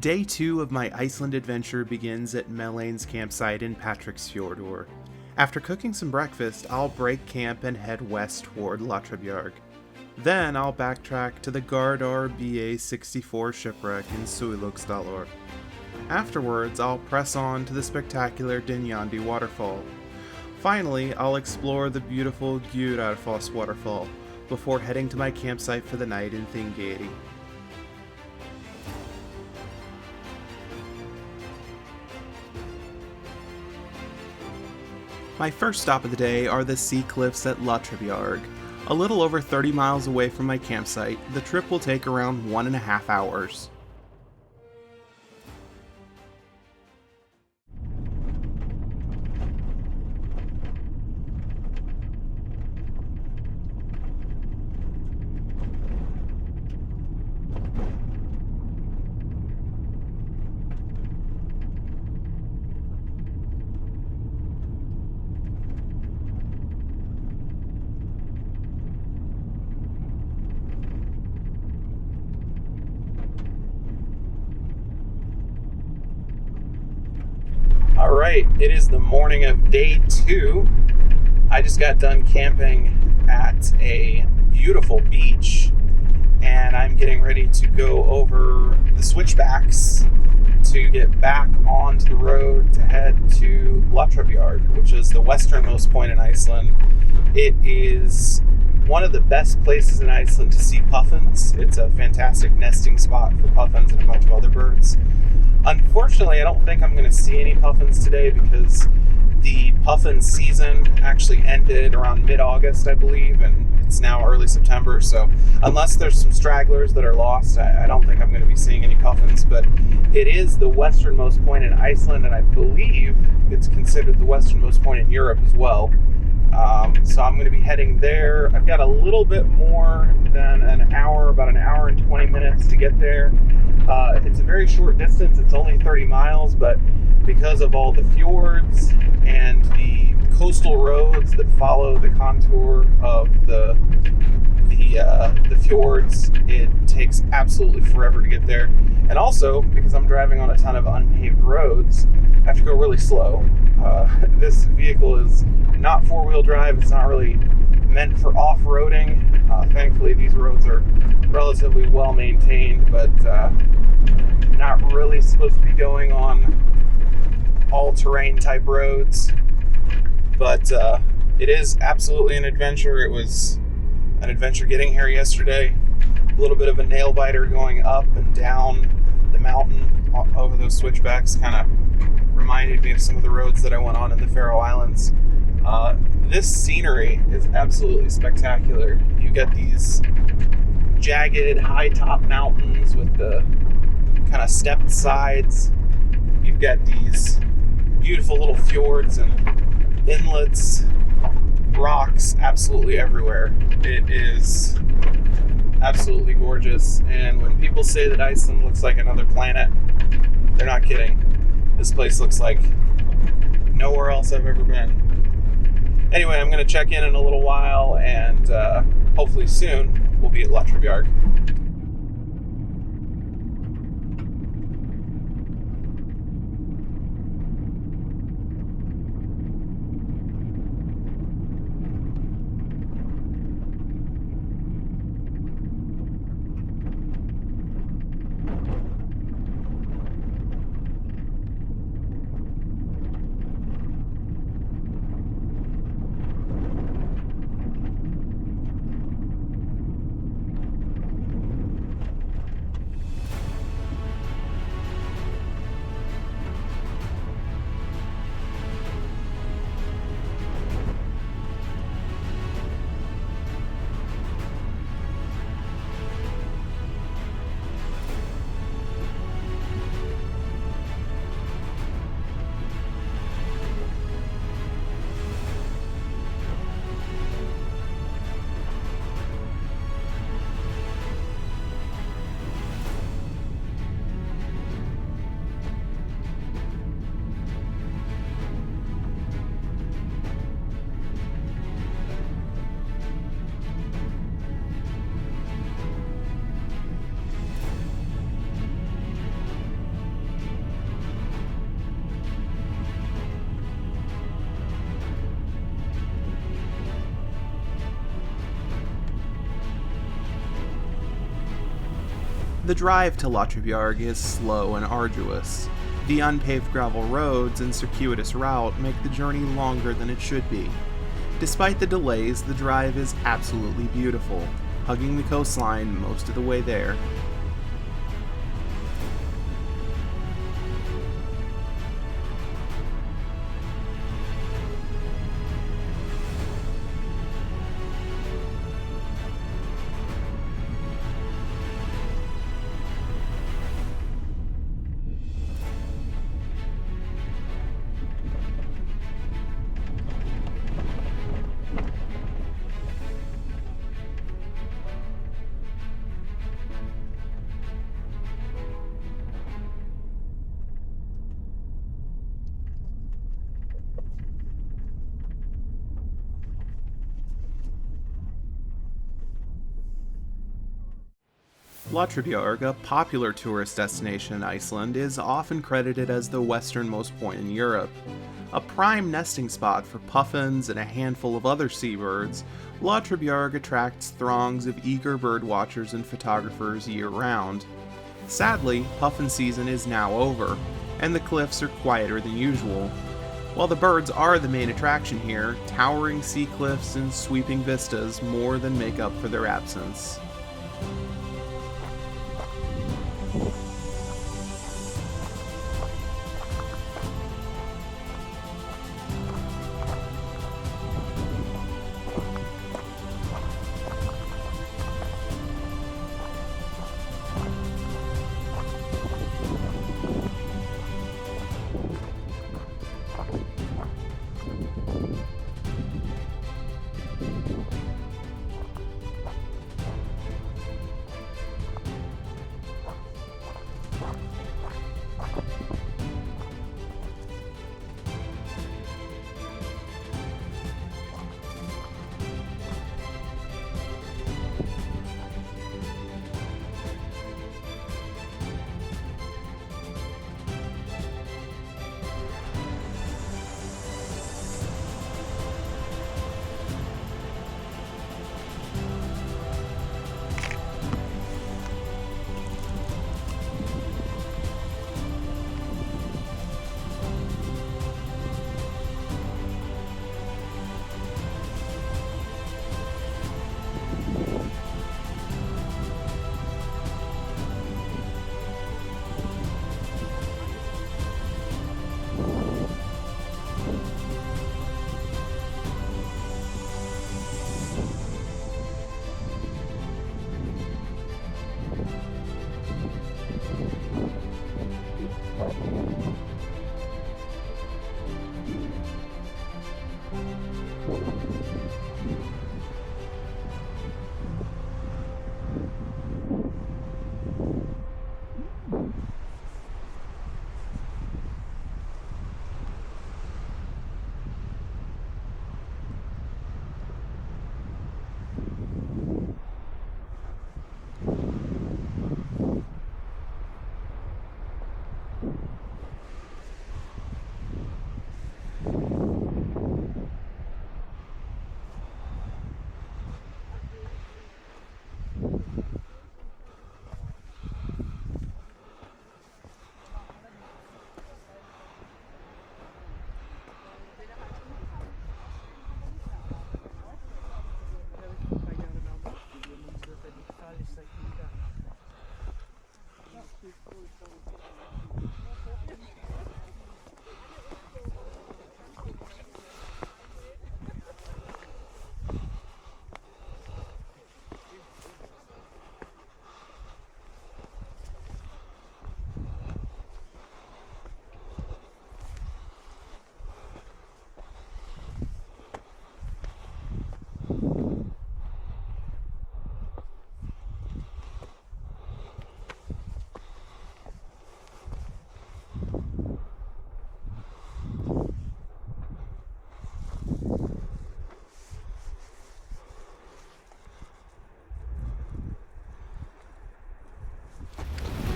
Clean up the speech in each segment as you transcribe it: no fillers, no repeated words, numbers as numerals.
Day 2 of my Iceland adventure begins at Melane's campsite in Patreksfjordur. After cooking some breakfast, I'll break camp and head west toward Látrabjarg. Then I'll backtrack to the Garðar BA 64 shipwreck in Suðurlóksdalur. Afterwards, I'll press on to the spectacular Dynjandi waterfall. Finally, I'll explore the beautiful Gljúfurárfoss waterfall before heading to my campsite for the night in Þingeyri. My first stop of the day are the sea cliffs at Látrabjarg. A little over 30 miles away from my campsite, the trip will take around 1.5 hours. Alright, it is the morning of day 2. I just got done camping at a beautiful beach, and I'm getting ready to go over the switchbacks to get back onto the road to head to Látrabjarg, which is the westernmost point in Iceland. It is one of the best places in Iceland to see puffins. It's a fantastic nesting spot for puffins and a bunch of other birds. Unfortunately, I don't think I'm going to see any puffins today because the puffin season actually ended around mid-August, I believe, and it's now early September. So unless there's some stragglers that are lost, I don't think I'm going to be seeing any puffins. But it is the westernmost point in Iceland, and I believe it's considered the westernmost point in Europe as well. So I'm going to be heading there. I've got a little bit more than an hour, about an hour and 20 minutes to get there. It's a very short distance. It's only 30 miles, but because of all the fjords and the coastal roads that follow the contour of the fjords, it takes absolutely forever to get there. And also, because I'm driving on a ton of unpaved roads, I have to go really slow. This vehicle is not four-wheel drive. It's not really meant for off-roading. Thankfully, these roads are relatively well maintained, but not really supposed to be going on all-terrain type roads. But it is absolutely an adventure. It was an adventure getting here yesterday. A little bit of a nail biter going up and down the mountain over those switchbacks kind of reminded me of some of the roads that I went on in the Faroe Islands. This scenery is absolutely spectacular. You get these jagged, high-top mountains with the kind of stepped sides. You've got these beautiful little fjords and inlets, rocks absolutely everywhere. It is absolutely gorgeous, and when people say that Iceland looks like another planet, they're not kidding. This place looks like nowhere else I've ever been. Anyway, I'm going to check in a little while, and hopefully soon we'll be at Látrabjarg. The drive to Látrabjarg is slow and arduous. The unpaved gravel roads and circuitous route make the journey longer than it should be. Despite the delays, the drive is absolutely beautiful, hugging the coastline most of the way there. Látrabjarg, a popular tourist destination in Iceland, is often credited as the westernmost point in Europe. A prime nesting spot for puffins and a handful of other seabirds, Látrabjarg attracts throngs of eager bird watchers and photographers year-round. Sadly, puffin season is now over, and the cliffs are quieter than usual. While the birds are the main attraction here, towering sea cliffs and sweeping vistas more than make up for their absence.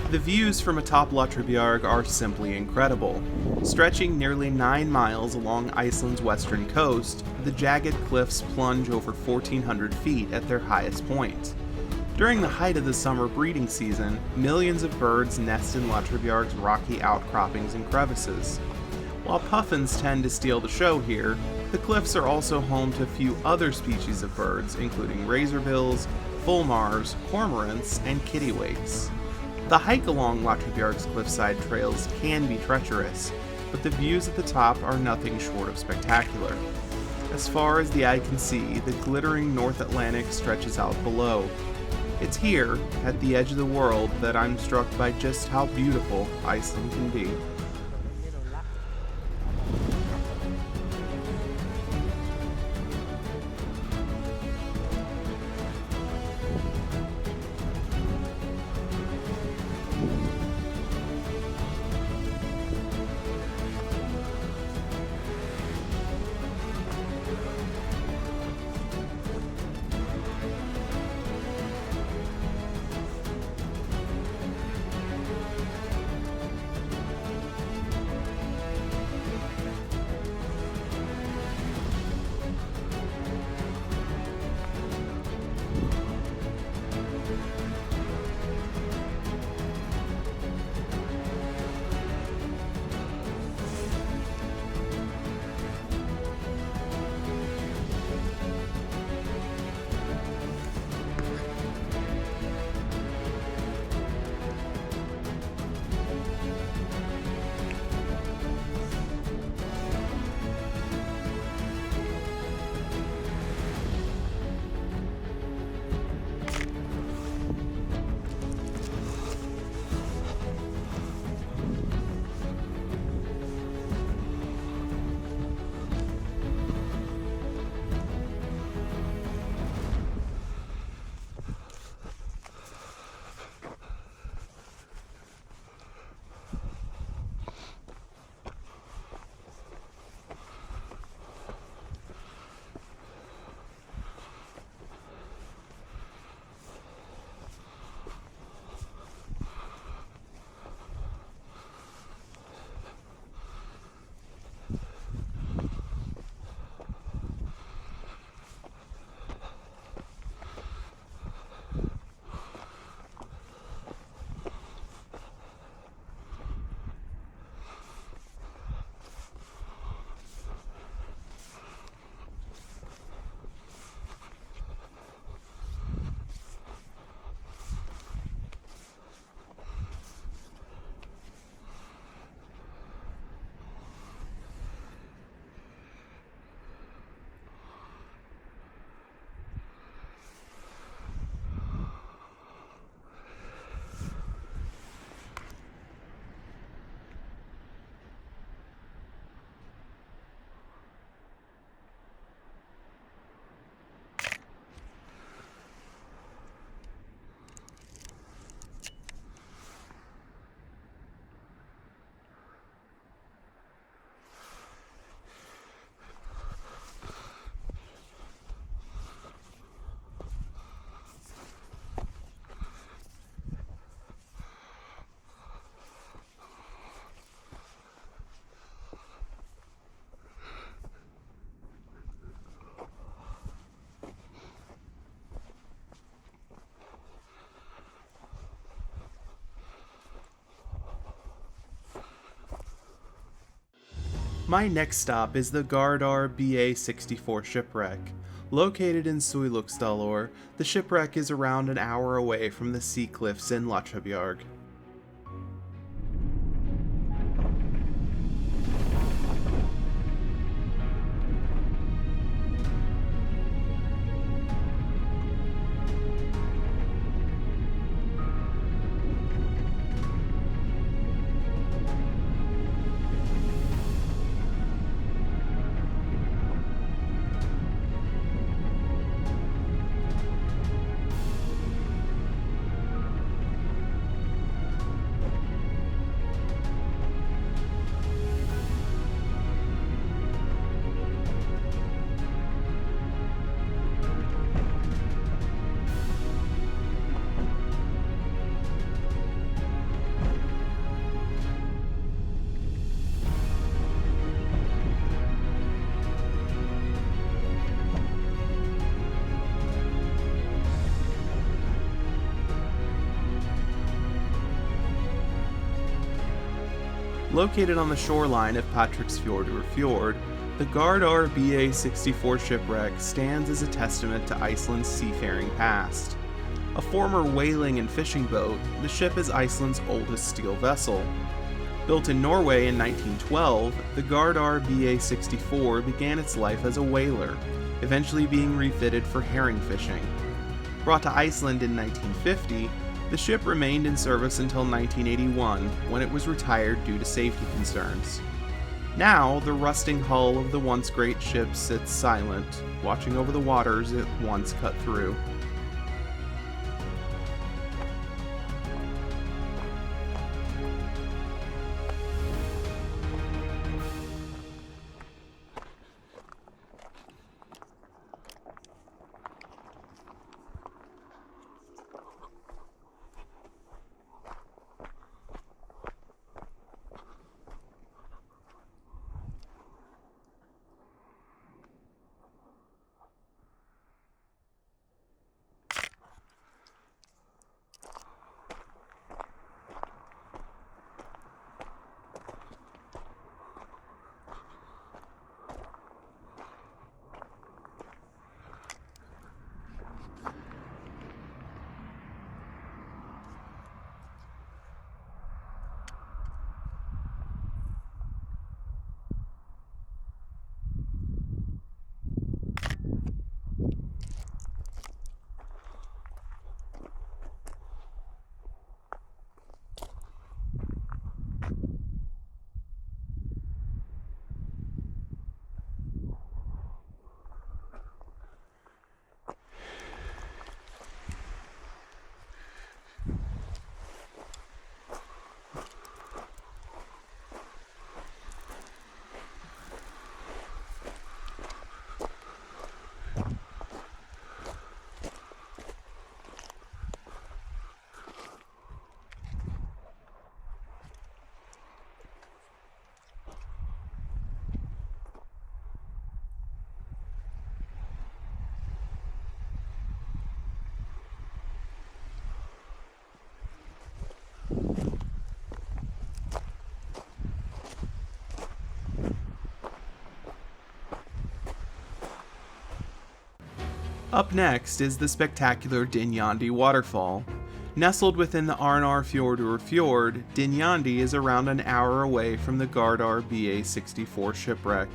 The views from atop Látrabjarg are simply incredible. Stretching nearly 9 miles along Iceland's western coast, the jagged cliffs plunge over 1,400 feet at their highest point. During the height of the summer breeding season, millions of birds nest in Látrabjarg's rocky outcroppings and crevices. While puffins tend to steal the show here, the cliffs are also home to a few other species of birds, including razorbills, fulmars, cormorants, and kittiwakes. The hike along Látrabjarg's cliffside trails can be treacherous, but the views at the top are nothing short of spectacular. As far as the eye can see, the glittering North Atlantic stretches out below. It's here, at the edge of the world, that I'm struck by just how beautiful Iceland can be. My next stop is the Garðar BA 64 shipwreck. Located in Suðurskálur, the shipwreck is around an hour away from the sea cliffs in Látrabjarg. Located on the shoreline of Patreksfjord, the Garðar BA 64 shipwreck stands as a testament to Iceland's seafaring past. A former whaling and fishing boat, the ship is Iceland's oldest steel vessel. Built in Norway in 1912, the Garðar BA 64 began its life as a whaler, eventually being refitted for herring fishing. Brought to Iceland in 1950, the ship remained in service until 1981, when it was retired due to safety concerns. Now, the rusting hull of the once great ship sits silent, watching over the waters it once cut through. Up next is the spectacular Dynjandi waterfall. Nestled within the Arnarfjordur fjord, Dynjandi is around an hour away from the Garðar BA 64 shipwreck.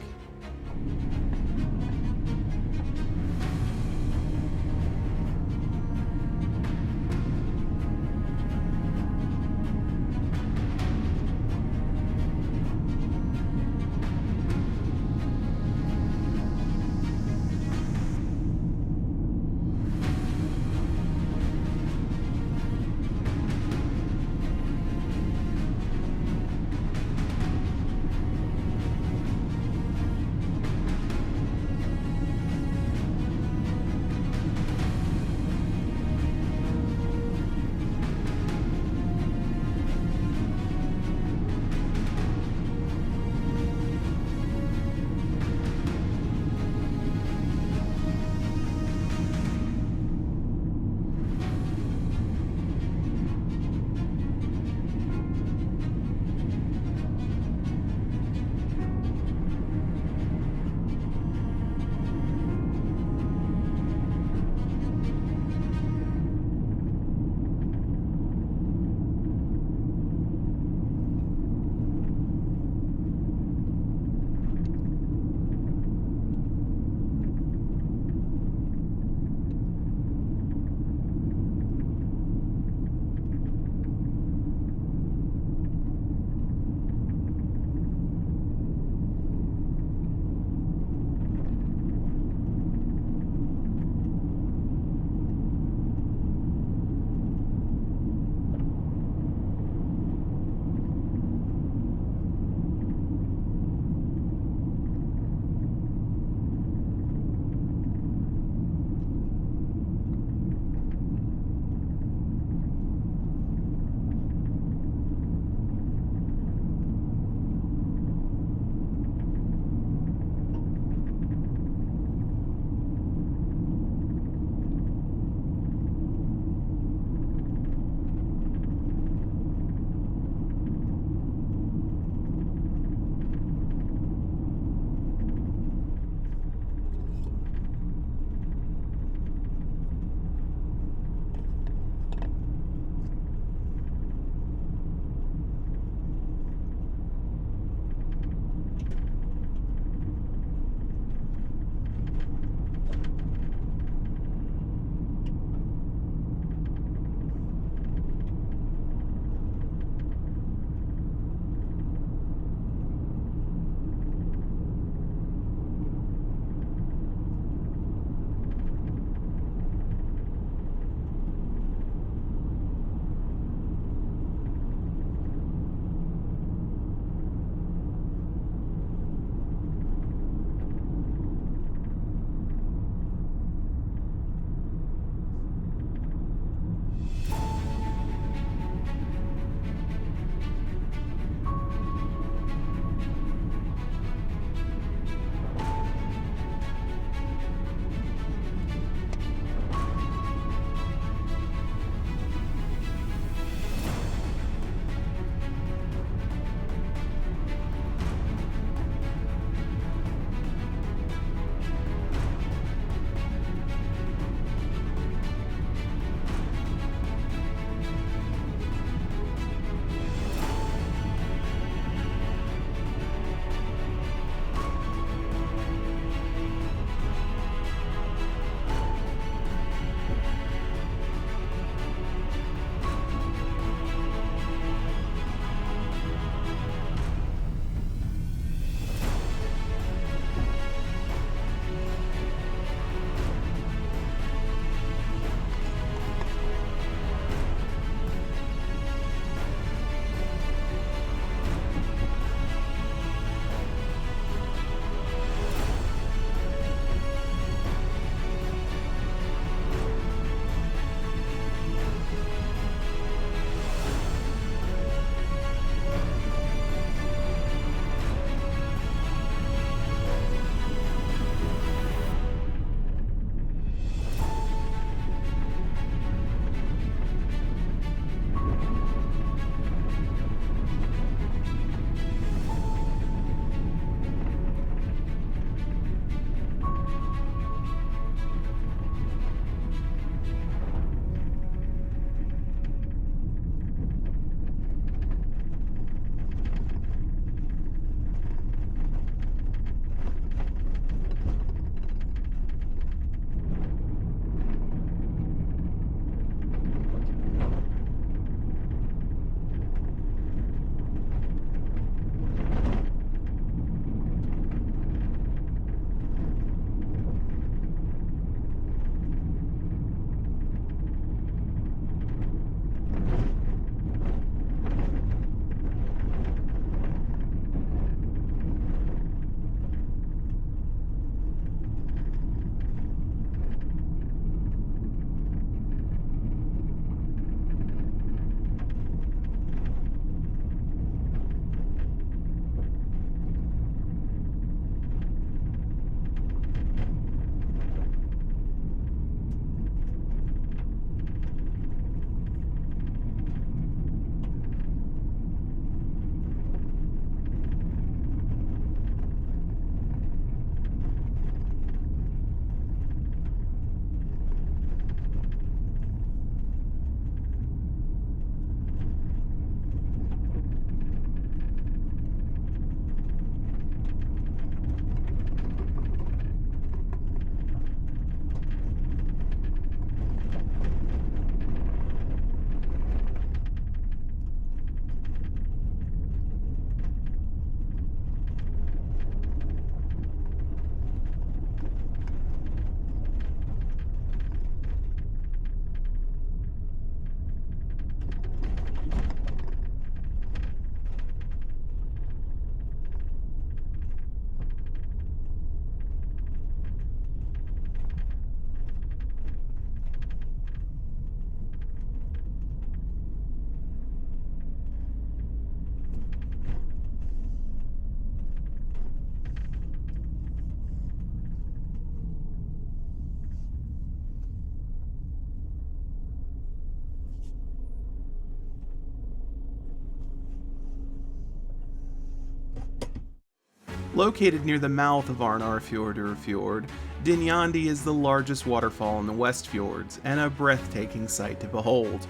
Located near the mouth of Arnarfjörður, Dynjandi is the largest waterfall in the Westfjords and a breathtaking sight to behold.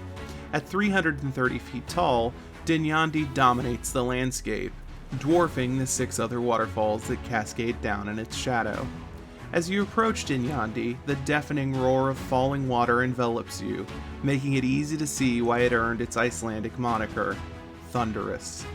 At 330 feet tall, Dynjandi dominates the landscape, dwarfing the 6 other waterfalls that cascade down in its shadow. As you approach Dynjandi, the deafening roar of falling water envelops you, making it easy to see why it earned its Icelandic moniker, Thunderous.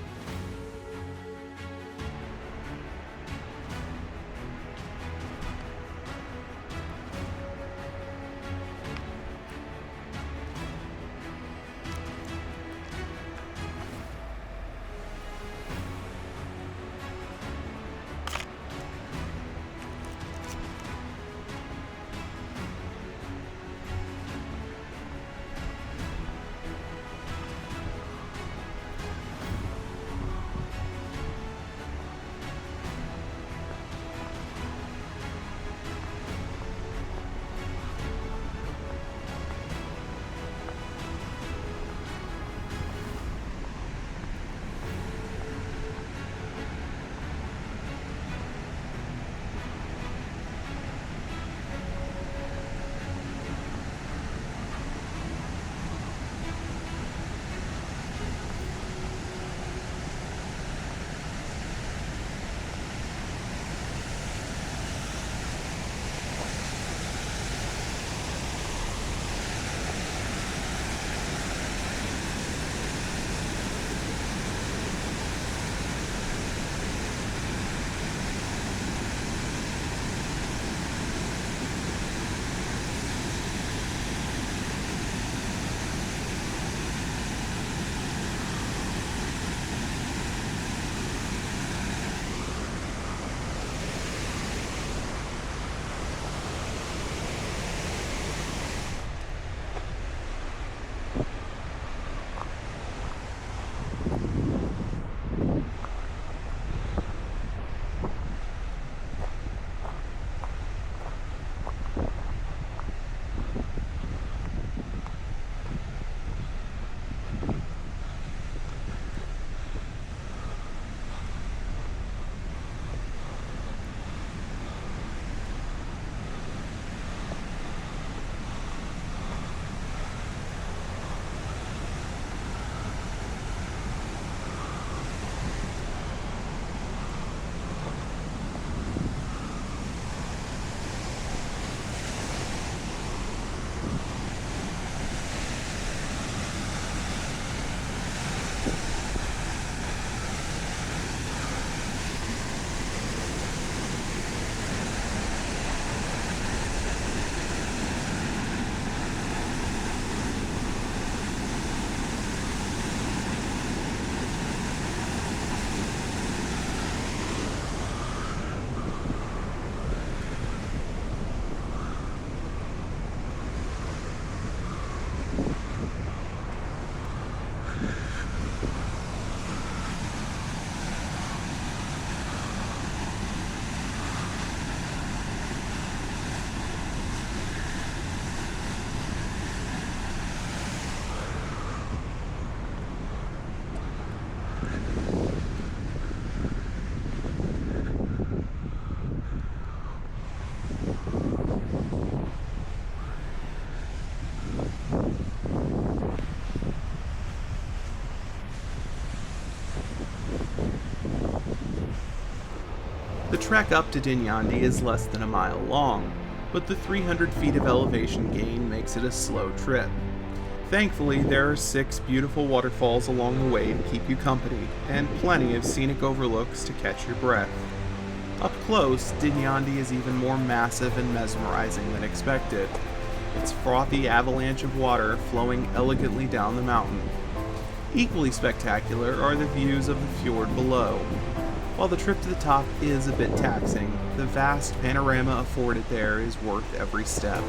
The trek up to Dynjandi is less than a mile long, but the 300 feet of elevation gain makes it a slow trip. Thankfully, there are 6 beautiful waterfalls along the way to keep you company, and plenty of scenic overlooks to catch your breath. Up close, Dynjandi is even more massive and mesmerizing than expected, its frothy avalanche of water flowing elegantly down the mountain. Equally spectacular are the views of the fjord below. While the trip to the top is a bit taxing, the vast panorama afforded there is worth every step.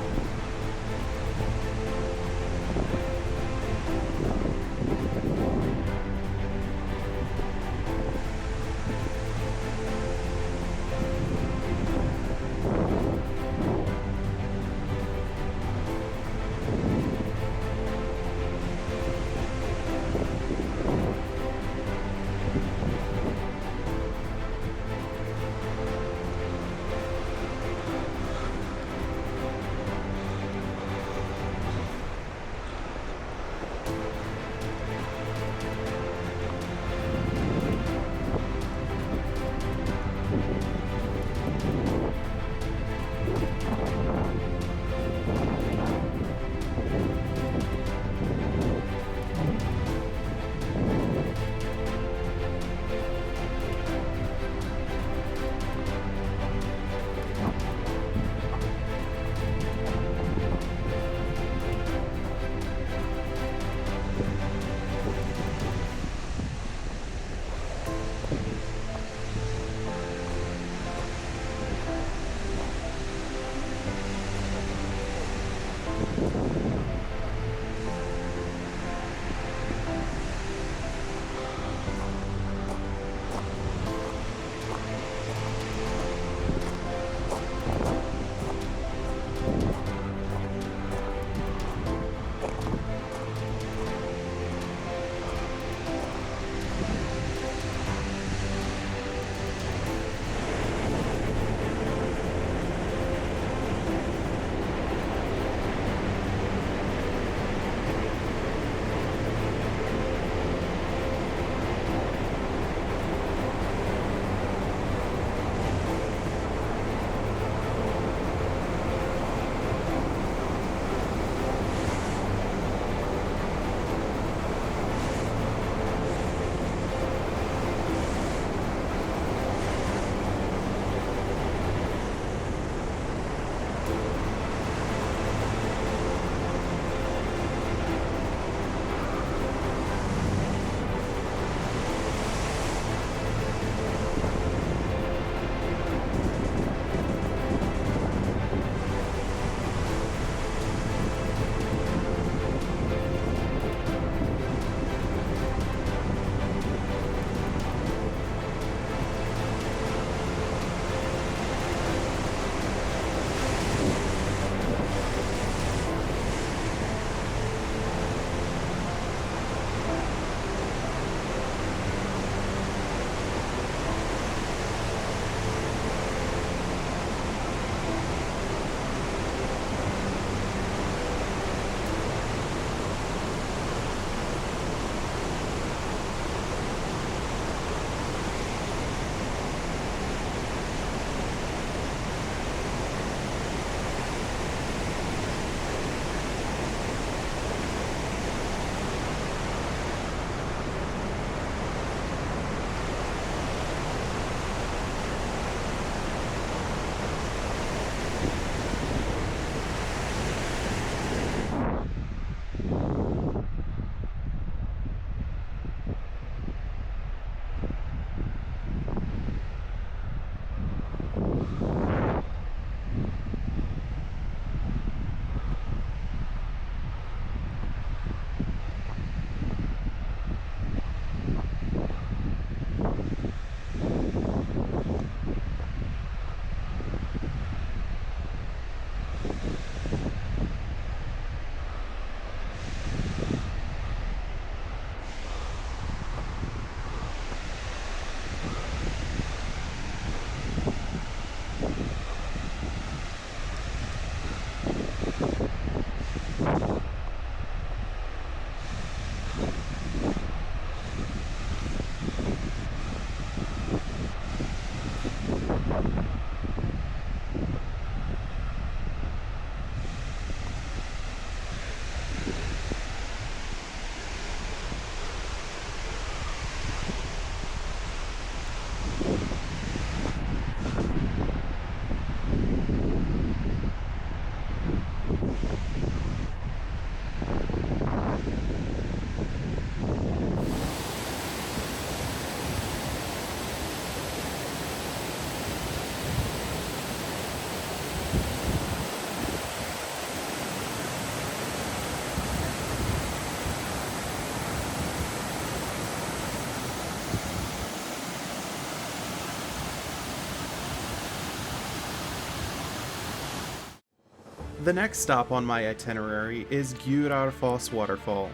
The next stop on my itinerary is Gljúfurárfoss waterfall.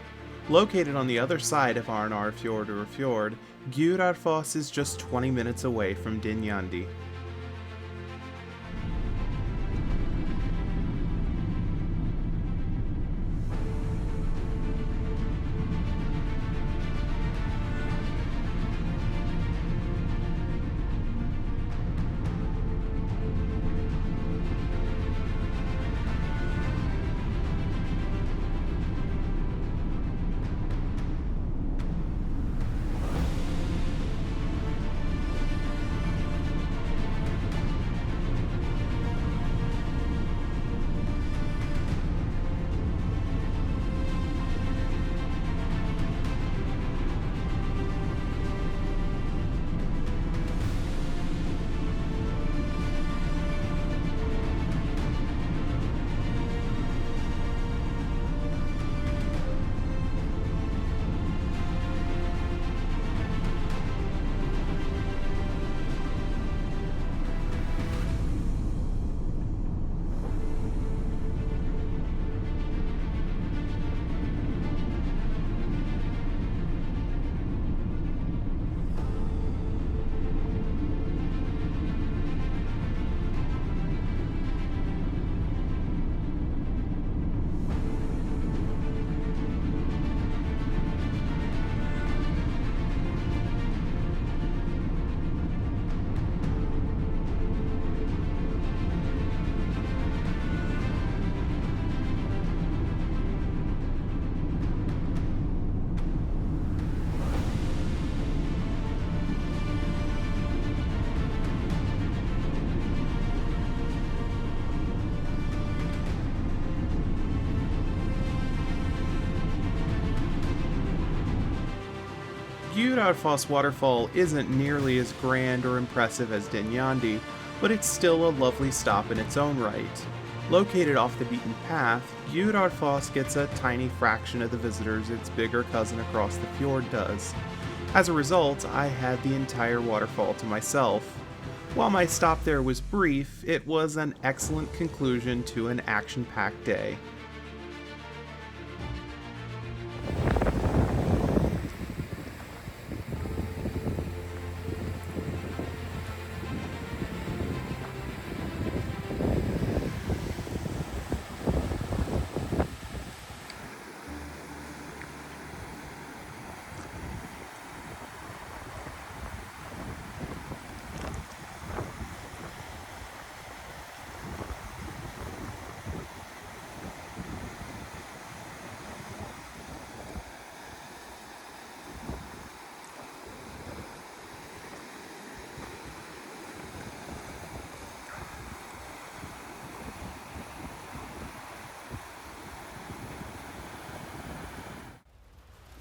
Located on the other side of Arnarfjörður, Gljúfurárfoss is just 20 minutes away from Dynjandi. Gljúfurárfoss waterfall isn't nearly as grand or impressive as Dynjandi, but it's still a lovely stop in its own right. Located off the beaten path, Gljúfurárfoss gets a tiny fraction of the visitors its bigger cousin across the fjord does. As a result, I had the entire waterfall to myself. While my stop there was brief, it was an excellent conclusion to an action-packed day.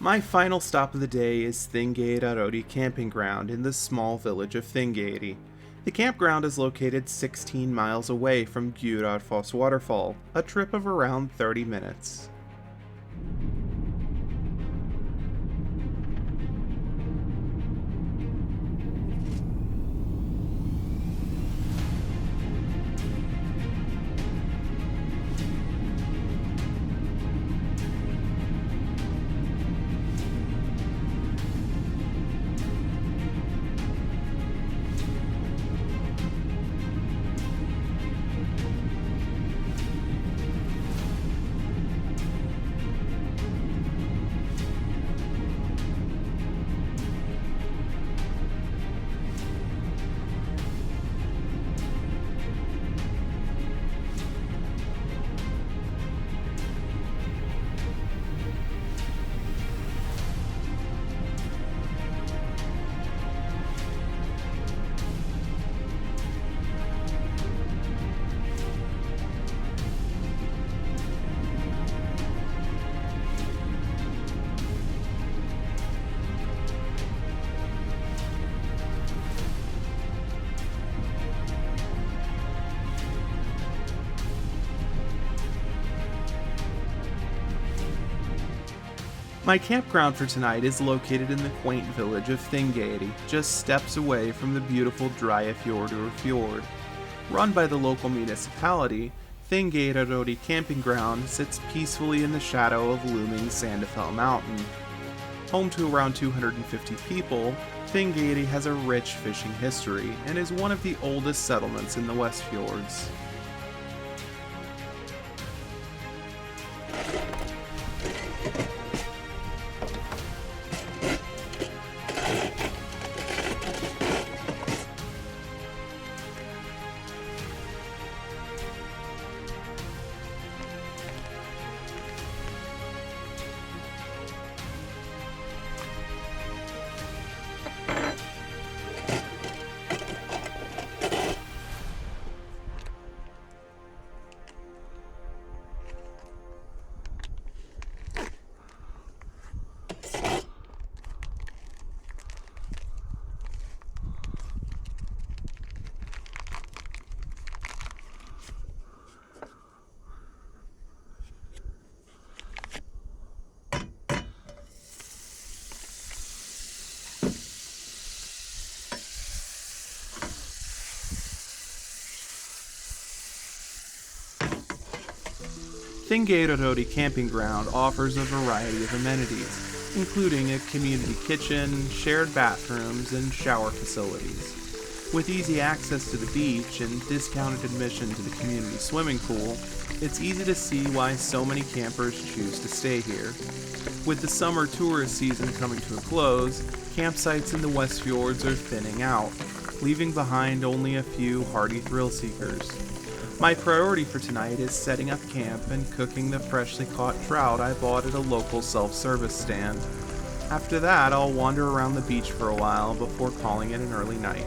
My final stop of the day is Þingeyraroddi Camping Ground in the small village of Þingeyri. The campground is located 16 miles away from Gljúfurárfoss waterfall, a trip of around 30 minutes. My campground for tonight is located in the quaint village of Þingeyri, just steps away from the beautiful Dryafjord or fjord. Run by the local municipality, Þingeyraroddi Camping Ground sits peacefully in the shadow of looming Sandefell Mountain. Home to around 250 people, Þingeyri has a rich fishing history and is one of the oldest settlements in the Westfjords. Þingeyraroddi Camping Ground offers a variety of amenities, including a community kitchen, shared bathrooms, and shower facilities. With easy access to the beach and discounted admission to the community swimming pool, it's easy to see why so many campers choose to stay here. With the summer tourist season coming to a close, campsites in the Westfjords are thinning out, leaving behind only a few hardy thrill seekers. My priority for tonight is setting up camp and cooking the freshly caught trout I bought at a local self-service stand. After that, I'll wander around the beach for a while before calling it an early night.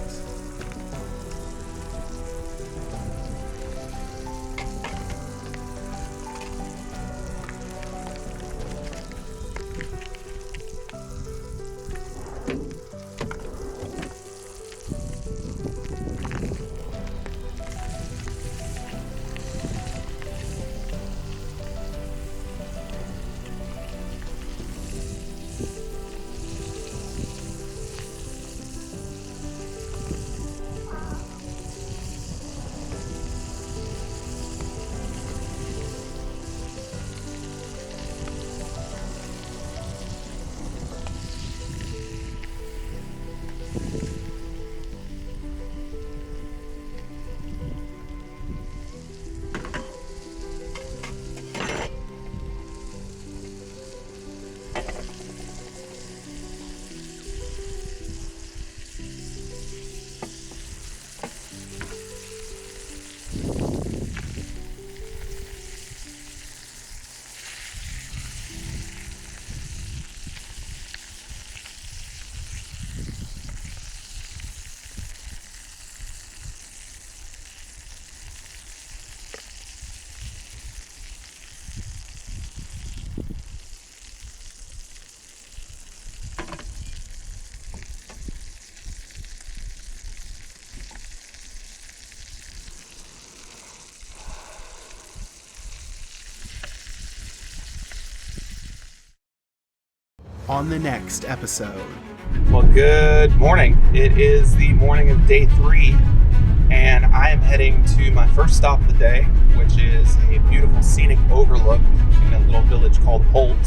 On the next episode. Well, good morning. It is the morning of day 3, and I am heading to my first stop of the day, which is a beautiful scenic overlook in a little village called Holt.